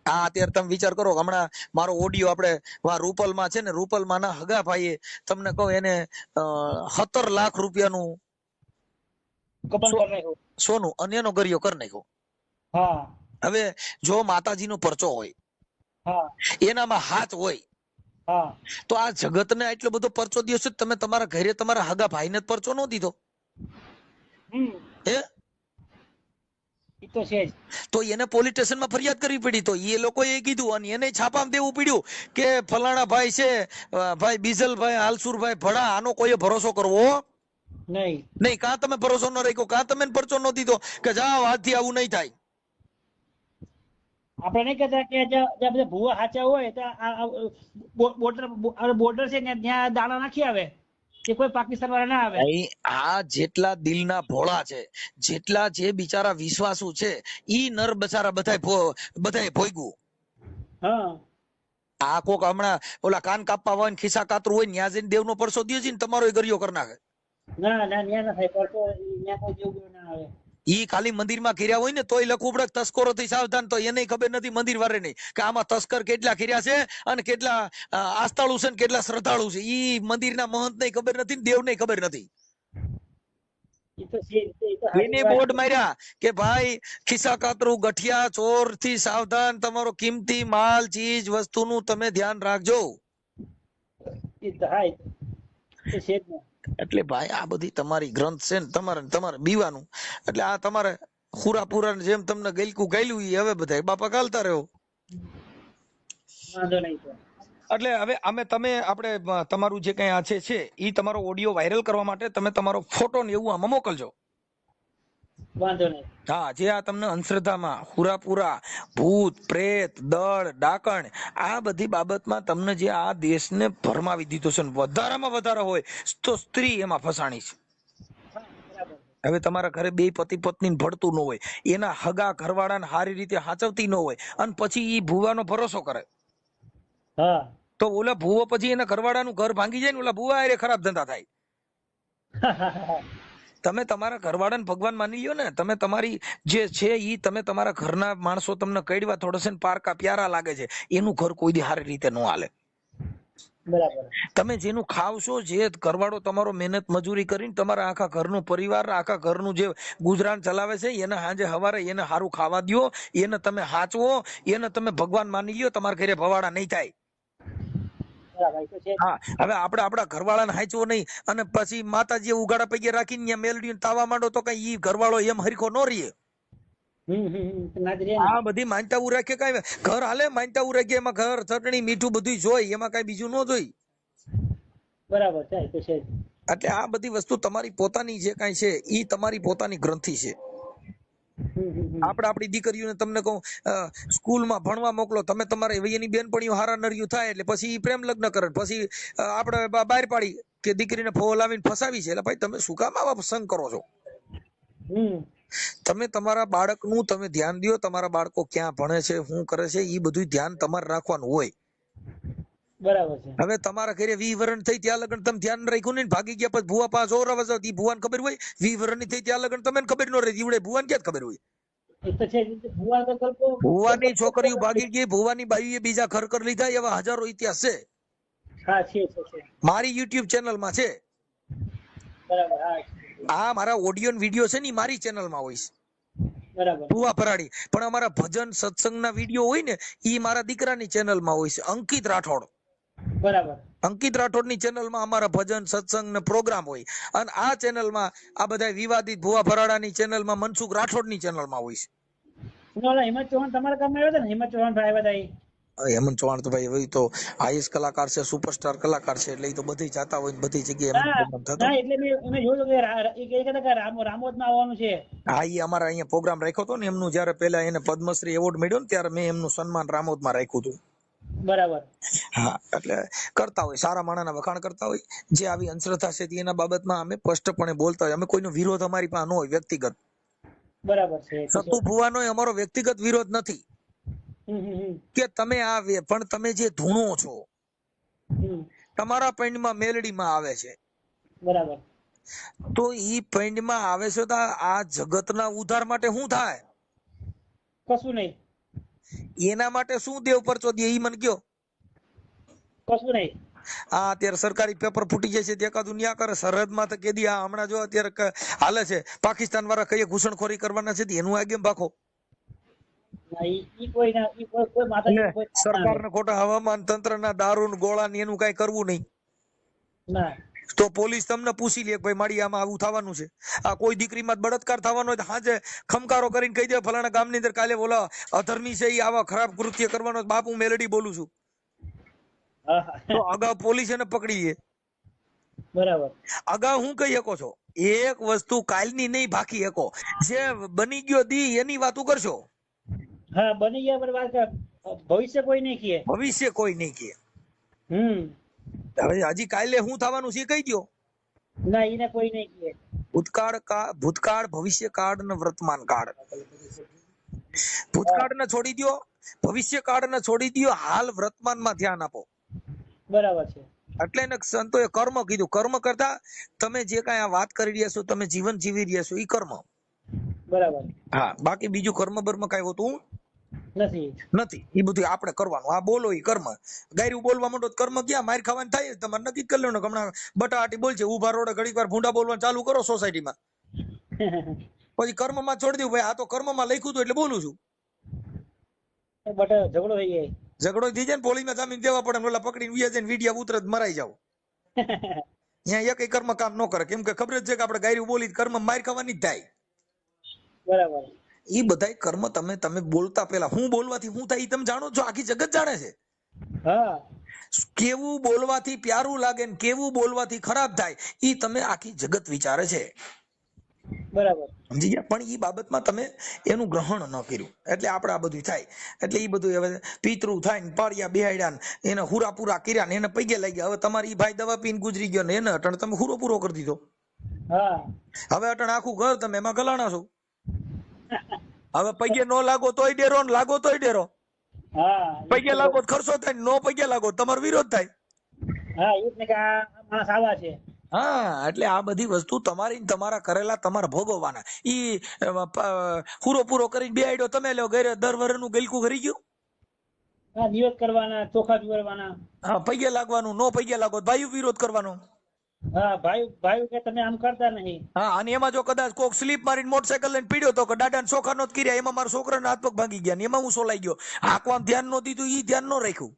હા, અત્યારે તમે વિચાર કરો, હમણાં મારો ઓડિયો આપણે રૂપલમાં છે ને, રૂપલમાં ના હગા ભાઈએ તમને કહો એને 17 લાખ રૂપિયાનું સોનું અને એનો ગરિયો કરી નાખ્યો. હવે જો માતાજીનો પરચો હોય, એનામાં હાથ હોય, તો આ જગતને એટલો બધો પરચો દયો છે. તમે તમારા ઘરે તમારા હગા ભાઈને જ પરચો ન દીધો હે? તો એને પોલીસ સ્ટેશનમાં ફરિયાદ કરવી પડી. તો એ લોકોએ કીધું અને એને છાપામાં દેવું પડ્યું કે ફલાણા ભાઈ છે, ભાઈ બીજલભાઈ હાલસુરભાઈ ભડા, આનો કોઈ ભરોસો કરવો નહીં. કાં તમે ભરોસો ન રાખ્યો, કાં તમે પરચો ન દીધો કે જાઓ આજથી આવું નહીં થાય. આપણે નહીં કહેતા કે જ્યાં બધા ભૂવા સાચા હોય બોર્ડર છે ને, ત્યાં દાણા નાખી આવે કે કોઈ પાકિસ્તાન વાળા ના આવે. આ જેટલા દિલના ભોળા છે, જેટલા જે બિચારા વિશ્વાસુ છે, ઈ નર બચારા બધાય ભોગવું. આ કોક હમણાં ઓલા કાન કાપવા હોય ને ખિસ્સા કાતરું હોય ને, ત્યાં જઈને દેવનો પરસો દે છે ને, તમારો ગરિયો કરી નાખે. ના ના, ન્યા ના થાય પરસો, ન્યા કોઈ જેવું ના આવે. ઈ ખાલી મંદિરમાં કર્યા હોય ને તોય લખવું પડે તસ્કરો થી સાવધાન. તો એને ખબર નથી મંદિર વાળે નહીં કે આમાં તસ્કર કેટલા કર્યા છે અને કેટલા આસ્થાળુ છે ને કેટલા શ્રદ્ધાળુ છે. ઈ મંદિરના મહંત ને ખબર નથી, દેવ ને ખબર નથી. એને બોર્ડ માર્યા કે ભાઈ ખિસ્સા કાતરું, ગઠિયા, ચોર થી સાવધાન, તમારો કિંમતી માલ ચીજ વસ્તુનું તમે ધ્યાન રાખજો. એટલે ભાઈ આ બધી તમારી ગ્રંથ છે ને, તમારે બીવાનું. એટલે આ તમારે ખુરાપુરા જેમ તમને ગઈલકું ગાયલું ઈ હવે બધા બાપા ગાલતા રહ્યો. વાંધો નહીં સર. એટલે હવે તમે આપણે તમારું જે કઈ આ છે ઈ તમારો ઓડિયો વાયરલ કરવા માટે તમે તમારો ફોટો ને એવું આમાં મોકલજો. વાંધો નહીં. હા, જે આ તમને અંધશ્રદ્ધામાં હુરાપુરા, ભૂત, પ્રેત, દળ, ડાકણ આ બધી બાબતમાં તમને જે આ દેશને ભરમાવી દીધો છે ને વધારામાં વધારે હોય તો સ્ત્રી એમાં ફસાણી છે. હવે તમારા ઘરે બે પતિ પત્ની ભળતું ન હોય, એના હગા ઘરવાળાને સારી રીતે હાચવતી ન હોય અને પછી ઈ ભુવાનો ભરોસો કરે, હા તો ઓલા ભુવો પછી એના ઘરવાળાનું ઘર ભાંગી જાય ને ઓલા ભુવા હારે ખરાબ ધંધા થાય. તમે તમારા ઘરવાળાને ભગવાન માની લ્યો ને, તમે તમારી જે છે ઈ તમે તમારા ઘરના માણસો તમને કડવા થોડસે પારકા પ્યારા લાગે છે એનું ઘર કોઈ દી સારી રીતે ન હાલે. બરાબર. તમે જેનું ખાવશો, જે ઘરવાળો તમારો મહેનત મજૂરી કરીને તમારા આખા ઘરનું પરિવાર આખા ઘરનું જે ગુજરાન ચલાવે છે એને સાંજે હવારે એને સારું ખાવા દ્યો, એને તમે હાચવો, એને તમે ભગવાન માની લ્યો, તમારા ઘરે ભવાડા નહીં થાય. હા, હવે આપણે આપણા ઘરવાળાને હાચવો નહીં અને પછી માતાજી ઉગાડા પૈકી રાખીને મેલડી તાવા માંડો તો કઈ ઈ ઘરવાળો એમ હરખો ન રહીએ. આ બધી માનતા રાખે કઈ ઘર હાલે, માનતા રાખે એમાં ઘર ચટણી મીઠું બધું જોઈ, એમાં કઈ બીજું ન જોઈ. બરાબર છે. એટલે આ બધી વસ્તુ તમારી પોતાની જે કઈ છે ઈ તમારી પોતાની ગ્રંથિ છે. આપણે આપણી દીકરીઓને તમને કહું સ્કૂલમાં ભણવા મોકલો, તમે તમારે એની બેનપણીઓ હારા નર્યું થાય એટલે પછી પ્રેમ લગ્ન કરે, પછી આપણે બહાર પાડી કે દીકરીને ફોલ આવીને ફસાવી છે. એટલે ભાઈ તમે શું કામ આવા સંગ કરો છો? તમે તમારા બાળકનું તમે ધ્યાન દો, તમારા બાળકો ક્યાં ભણે છે, શું કરે છે, એ બધું ધ્યાન તમારે રાખવાનું હોય. બરાબર છે. હવે તમારા ઘરે 20 વર્ષ થઈ ત્યાં લગન તમે ધ્યાન રાખ્યું નહીં, ભાગી ગયા પછી ભુવા પાસે ઓરવા જાવ, ઈ ભુવાને ખબર હોય? 20 વર્ષની થઈ ત્યાં લગન તમને ખબર ન રહી, ઈવડે ભુવાને ક્યાં ખબર હોય? ભુવાની છોકરીઓ ભાગી ગઈ, ભુવાની બાઈઓએ બીજા ઘર કર લીધા, એવા હજારો ઇતિહાસ છે. મારી YouTube ચેનલમાં છે. આ મારા ઓડિયો વિડીયો છે ને મારી ચેનલમાં હોય છે, ભુવા ભરાડી. પણ અમારા ભજન સત્સંગના વિડીયો હોય ને ઈ મારા દીકરાની ચેનલમાં હોય છે, અંકિત રાઠોડ. બરાબર. અંકિત રાઠોડની ચેનલમાં અમારા ભજન સત્સંગ ને પ્રોગ્રામ હોય, અને આ ચેનલમાં આ બધા વિવાદિત ભુવા ભરાડાની ચેનલમાં મનસુખ રાઠોડની ચેનલમાં હોય છે. હેમંત ચૌહાણ તમારા ગામમાં આવ્યા હતા ને? હેમંત ચૌહાણ ભાઈ બધા હેમંત ચૌહાણ તો ભાઈ હવે તો હાઈએસ્ટ કલાકાર છે, સુપરસ્ટાર કલાકાર છે, એટલે એ તો બધી જાતા હોય બધી જગ્યાએ રામોદમાં આવવાનું છે. હા, એ અમારા અહીંયા પ્રોગ્રામ રાખ્યો હતો ને એમનું, જયારે પેલા એને પદ્મશ્રી એવોર્ડ મળ્યો ને ત્યારે મેં એમનું સન્માન રામોદમાં રાખ્યું હતું. બરાબર. હા, એટલે કરતા હોય, સારા માણસના વખાણ કરતા હોય. જે આવી અંધશ્રદ્ધા છે એના બાબતમાં અમે સ્પષ્ટપણે બોલતા હોય. અમે કોઈનો વિરોધ અમારી પાસે ન હોય વ્યક્તિગત. બરાબર છે. સતુ ભુવાનો અમારો વ્યક્તિગત વિરોધ નથી કે તમે આ, પણ તમે જે ધૂણો છો તમારા પૈંડમાં મેલડીમાં આવે છે, બરાબર, તો ઈ પૈંડમાં આવે છે તો આ જગતના ઉદ્ધાર માટે શું થાય? કશું નહીં. એના માટે શું દેવ પરચો દે ઈ મને કયો? કશું નહીં. આ અત્યારે સરકારી પેપર ફૂટી જાય છે તે એકાદું ન્યા કરે, સરહદમાં તો કેદી આ હમણાં જો અત્યારે હાલે છે પાકિસ્તાન વાળા કઈ ઘૂસણખોરી કરવાના છે એનું આ કેમ ભાખો? સરકારને ખોટા હવામાન તંત્રના દારૂ ગોળા ને એનું કઈ કરવું નહીં. તો પોલીસ તમને પૂછી લે ભાઈ મારી આમાં આવું થવાનું છે, આ કોઈ દીકરીમાં બળાત્કાર થવાનો હોય તો હાજે ખમકારો કરીને કહી દે ફલાણા ગામની અંદર કાલે બોલા અધર્મી છે એ આવા ખરાબ કૃત્ય કરવાનો, બાપ હું મેલડી બોલું છું, તો અગાઉ પોલીસ એને પકડી લે. બરાબર. અગાઉ હું કહી શકો છો એક વસ્તુ કાલની નહીં ભાખી શકો, જે બની ગયો દી એની વાતો કરશો. હા, બની ગયા પર વાત, ભવિષ્ય કોઈ નહીં કહે. ભવિષ્ય કોઈ નહીં કહે. હવે હજી કાલે શું થવાનું છે કહી દો. ના, એને કોઈ નહીં કહે. ભૂતકાળ, ભવિષ્ય કાળ અને વર્તમાન કાળ. ભૂતકાળ ને છોડી દો, ભવિષ્ય કાળ ને છોડી દો, હાલ વર્તમાનમાં ધ્યાન આપો. બરાબર છે. એટલે એને સંતોએ કર્મ કીધું. કર્મ કરતા તમે જે કઈ આ વાત કરી રહ્યા છો, તમે જીવન જીવી રહ્યા છો, એ કર્મ. બરાબર. હા, બાકી બીજું કર્મ બર્મ કઈ હોતું નથી. એ બધું આપણે કરવાનું. આ બોલો એ કર્મ. ગાયરું બોલવા માંડો કર્મ ક્યાં? માર ખાવાનું થાય તમારે નક્કી કરી લેવાનું. હમણાં બટાટી બોલ છે, ઉભા રોડે ઘડીક વાર ભૂંડા બોલવાનું ચાલુ કરો સોસાયટીમાં, પછી કર્મમાં છોડી દઉં ભાઈ આ તો કર્મમાં લખ્યું હતું એટલે બોલું છું. ઝઘડો થઈ જાય. ઝઘડો થઈ જાય ને પોલીસમાં જામીન દેવા પડે, ઓલા પકડીને ઉયા જાય, વિડિયા ઉતરે મરાઈ જાવ. ત્યાં એક કર્મ કામ ન કરે, કેમ કે ખબર જ છે કે આપણે ગાયરું બોલી કર્મ માર ખાવાની જ થાય. બરાબર. એ બધાય કર્મ તમે બોલતા પેલા હું બોલવાથી હું થાય તમે જાણો છો, આખી જગત જાણે છે. હા કેવું બોલવાથી પ્યારું લાગે ને કેવું બોલવાથી ખરાબ થાય એ તમે આખી જગત વિચારે છે. બરાબર. સમજી ગયા? પણ એ બાબતમાં તમે એનું ગ્રહણ ન કર્યું એટલે આપણે આ બધું થાય. એટલે એ બધું હવે પિતૃ થાય ને પાળિયા બેહાડ્યા ને એને હુરા પૂરા કર્યા ને એને પૈગે લઈ ગયા. હવે તમારી ભાઈ દવા પીને ગુજરી ગયો ને એને અટણ તમે હુરો પૂરો કરી દીધો. હા હવે અટણ આખું ઘર તમે એમાં ગલાણા છો. હવે પૈગે નો લાગો તોય ડેરો ને લાગો તોય ડેરો. હા પૈગે લાગો ખર્ચો થાય, નો પૈગે લાગો તમારો વિરોધ થાય. હા એ જ ને કે આ માણસ આવા છે. હા એટલે આ બધી વસ્તુ તમારી તમારા કરેલા તમારે ભોગવવાના. ઈ પૂરો પૂરો કરીને બેહાડ્યો તમે લ્યો ઘરે, દર વર્ષનું ગલકું કરી ગયું. હા દિવસ કરવાના, ચોખા પીવડવાના. હા પૈગે લાગવાનું, નો પૈગે લાગો ભાઈ વિરોધ કરવાનો. હા ભાઈ કે તમે આમ કરતા નહીં. હા અને એમાં જો કદાચ કોક સ્લીપ મારીને મોટરસાયકલ લઈને પીડ્યો તો દાદા ચોખા નો જ કર્યા, એમાં મારા છોકરાના હાથ પગ ભાંગી ગયા ને એમાં હું સોલાઈ ગયો. આંકવામાં ધ્યાન નો દીધું, ઈ ધ્યાન નો રાખ્યું.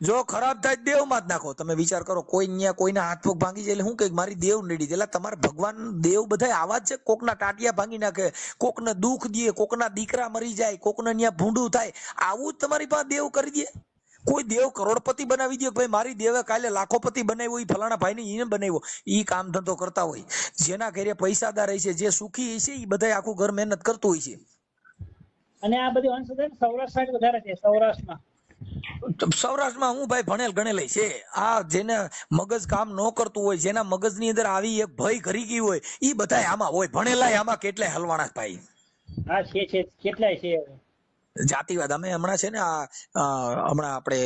જો ખરાબ થાય દેવ માં જ નાખો. તમે વિચાર કરો કોઈ ન્યા કોઈના હાથ પગ ભાંગી જાય એટલે હું કઈક મારી દેવ નડી જાય. તમારે ભગવાન દેવ બધા આવા જ છે. કોકના ટાટિયા ભાંગી નાખે, કોકને દુઃખ દે, કોકના દીકરા મરી જાય, કોકને ન્યા ભૂંડું થાય, આવું જ તમારી પાસે દેવ કરી દે. કોઈ દેવ કરોડપતિ બનાવી દે ભાઈ મારી દેવે કાલે લાખોપતિ બનાવ્યો, ઈ ફલાણા ભાઈ ને એને બનાવ્યો. ઈ કામ ધંધો કરતા હોય. જેના ઘરે પૈસાદાર હોય છે, જે સુખી હોય છે, એ બધા આખું ઘર મહેનત કરતું હોય છે. અને આ બધી અંધશ્રદ્ધા સૌરાષ્ટ્ર સાઈડ વધારે છે. સૌરાષ્ટ્રમાં હું ભાઈ ભણેલ ગણેલ છે. આ જેને મગજ કામ ન કરતું હોય, જેના મગજની અંદર આવી એક ભય ઘરી ગઈ હોય, ઈ બધા આમાં હોય. ભણેલા આમાં કેટલાય હલવાણા ભાઈ. હા છે કેટલાય છે. જાતિવાદ અમે હમણાં છે ને હમણાં આપણે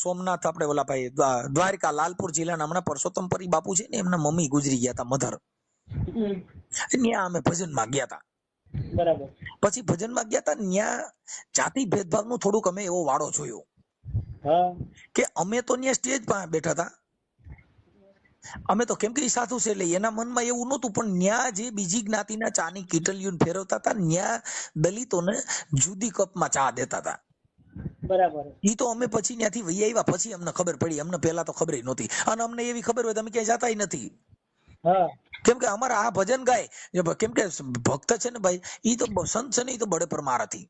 સોમનાથ આપણે ઓલા ભાઈ દ્વારકા લાલપુર જિલ્લાના હમણાં પરસોત્તમપરી બાપુ છે ને એમના મમ્મી ગુજરી ગયા હતા મધર. ત્યાં અમે ભજનમાં ગયા હતા. બરાબર. પછી ભજનમાં ગયા હતા ત્યાં જાતિ ભેદભાવ નું થોડુંક અમે એવો વાળો જોયો કે અમે તો ત્યાં સ્ટેજ પાસે બેઠા હતા. અમે તો કેમ કે સાધુ છે એટલે એના મનમાં એવું નહોતું, પણ ન્યા જે બીજી જ્ઞાતિના ચાની કીટલીઓ ફેરવતા હતા, ન્યા દલિતોને જુદી કપમાં ચા દેતા હતા. બરાબર. ઈ તો અમે પછી ત્યાંથી વહી આવ્યા પછી અમને ખબર પડી. અમને પહેલા તો ખબર નહોતી. અને અમને એવી ખબર હોય તમે ક્યાંય જતા નથી. કેમ કે અમારા આ ભજન ગાય, કેમ કે ભક્ત છે ને ભાઈ, ઈ તો સંત છે ને ઈ તો બડે પરમાર હતી.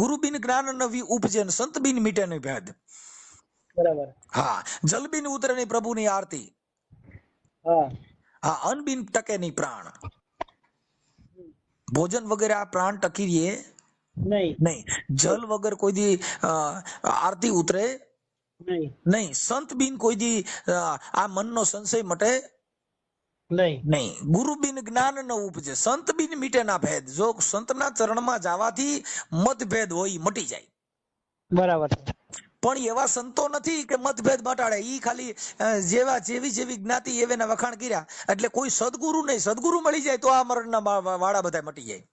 ગુરુ બિન જ્ઞાન નવી ઉપજે, સંત બિન મીટે નહીં ભેદ. બરાબર. હા જલ બિન ઉતરે નહીં પ્રભુની આરતી. હા અન્ન બિન ટકે નહીં પ્રાણ. ભોજન વગેરે આ પ્રાણ ટકી રહીએ નહીં. જલ વગર કોઈ દી આરતી ઉતરે નહીં. સંત બિન કોઈ દી આ મનનો સંશય મટે નહીં. ગુરુ બિન જ્ઞાન ન ઉપજે, સંત બિન મીટે ના ભેદ. જો સંતના ચરણમાં જવાથી મતભેદ હોય મટી જાય. બરાબર. પણ એવા સંતો નથી કે મતભેદ મટાડે. ઈ ખાલી જેવી જ્ઞાતિ એવેના વખાણ કર્યા એટલે કોઈ સદગુરુ નહીં. સદગુરુ મળી જાય તો આ મરણના વાળા બધા મટી જાય.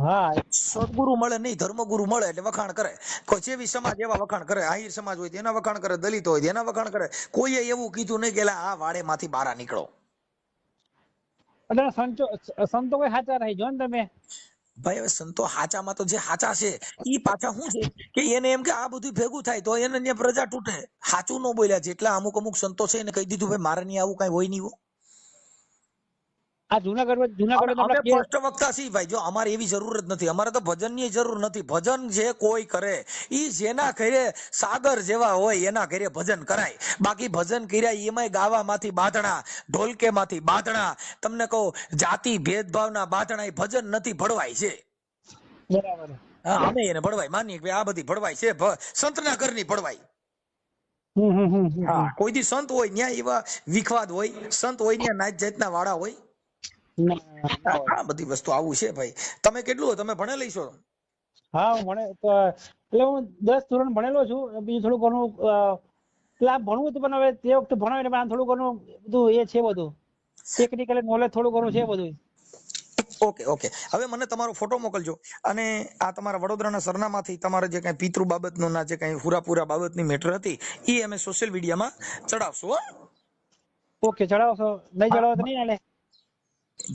હા સદગુરુ મળે નહીં, ધર્મગુરુ મળે એટલે વખાણ કરે. કોઈ જેવી સમાજ એવા વખાણ કરે. આહિર સમાજ હોય તેના વખાણ કરે, દલિત હોય તેના વખાણ કરે. કોઈએ એવું કીધું નહીં કે આ વાડે માંથી બહાર નીકળો. એટલે સંતો કોઈ સાચા રહી જો ને તમે ભાઈ. હવે સંતો હાચામાં તો જે હાચા છે ઈ પાછા શું છે કે એને એમ કે આ બધું ભેગું થાય તો એને ત્યાં પ્રજા તૂટે. હાચું ન બોલ્યા. જેટલા અમુક સંતો છે એને કહી દીધું ભાઈ મારે નહીં આવું કઈ હોય નહીં. આ જુનાગઢ અમે સ્પષ્ટ વક્તા છીએ ભાઈ. જો અમારે એવી જરૂર જ નથી. અમારે તો ભજનની જરૂર નથી. ભજન જે કોઈ કરે ઈ જેના ઘરે સાગર જેવા હોય એના ઘરે ભજન કરાય. બાકી ભજન કર્યા એમાંય ગાવામાંથી બાંધણા, ઢોલકેમાંથી બાંધણા, તમને કહું જાતિ ભેદભાવના બાંધણા, એ ભજન નથી, ભળવાય છે. બરાબર. હા અમે એને ભળવાય માનીએ કે આ બધી ભળવાય છે. સંતના ઘરની ભળવાય. હા કોઈ દી સંત હોય ત્યાં એવા વિખવાદ હોય, સંત હોય ત્યાં નાત જાતના વાળા હોય. આ બધી વસ્તુ આવું છે ભાઈ. તમે કેટલું તમે ભણેલી છો? હા હું એટલે હું 10 ધોરણ ભણેલો છું. બીજું થોડું ઘણું ભણવું હતું પણ હવે તે વખતે ભણાવીને થોડું ઘણું બધું એ છે, બધું ટેકનિકલ નોલેજ થોડું ઘણું છે બધું. ઓકે હવે મને તમારો ફોટો મોકલજો અને આ તમારા વડોદરાના સરનામાથી તમારે જે કઈ પિતૃ બાબતનું ના જે કઈ પૂરા બાબતની મેટર હતી એ અમે સોશિયલ મીડિયામાં ચડાવશું. ઓકે ચડાવશો? નહીં ચડાવો તો નહીં હાલે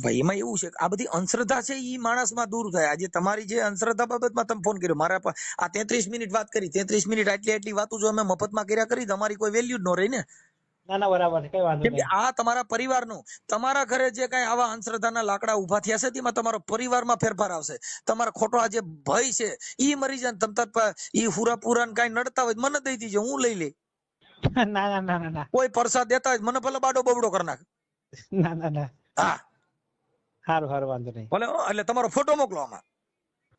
ભાઈ. એમાં એવું છે કે આ બધી અંધશ્રદ્ધા છે એ માણસમાં દૂર થાય. આજે તમારી જે અંધશ્રદ્ધા બાબતમાં તમે ફોન કર્યો, મારા આ 33 મિનિટ વાત કરી, 33 મિનિટ આટલી વાતો જો અમે મફતમાં કર્યા કરી તમારી કોઈ વેલ્યુ જ ન રહી ને. ના ના બરાબર છે, કઈ વાંધો કેમ કે નહીં. આ તમારા પરિવારનું, તમારા ઘરે જે કઈ આવા અંધશ્રદ્ધાના લાકડા ઉભા થયા છે તેમાં તમારો પરિવારમાં ફેરફાર આવશે. તમારા ખોટો આ જે ભય છે ઈ મરી જાય. તમ તાર ઈ હુરા પુરા કઈ નડતા હોય મને દઈ દીજો, હું લઈ લે. ના ના ના ના ના કોઈ પ્રસાદ દેતા હોય મને ભલે બાડો બબડો કરી નાખ. ના ના ના હા સારું સારું વાંધો નહીં. ભલે એટલે તમારો ફોટો મોકલો આમાં.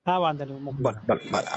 હા વાંધો નહીં, મોકલો. ભલે ભલે ભલે.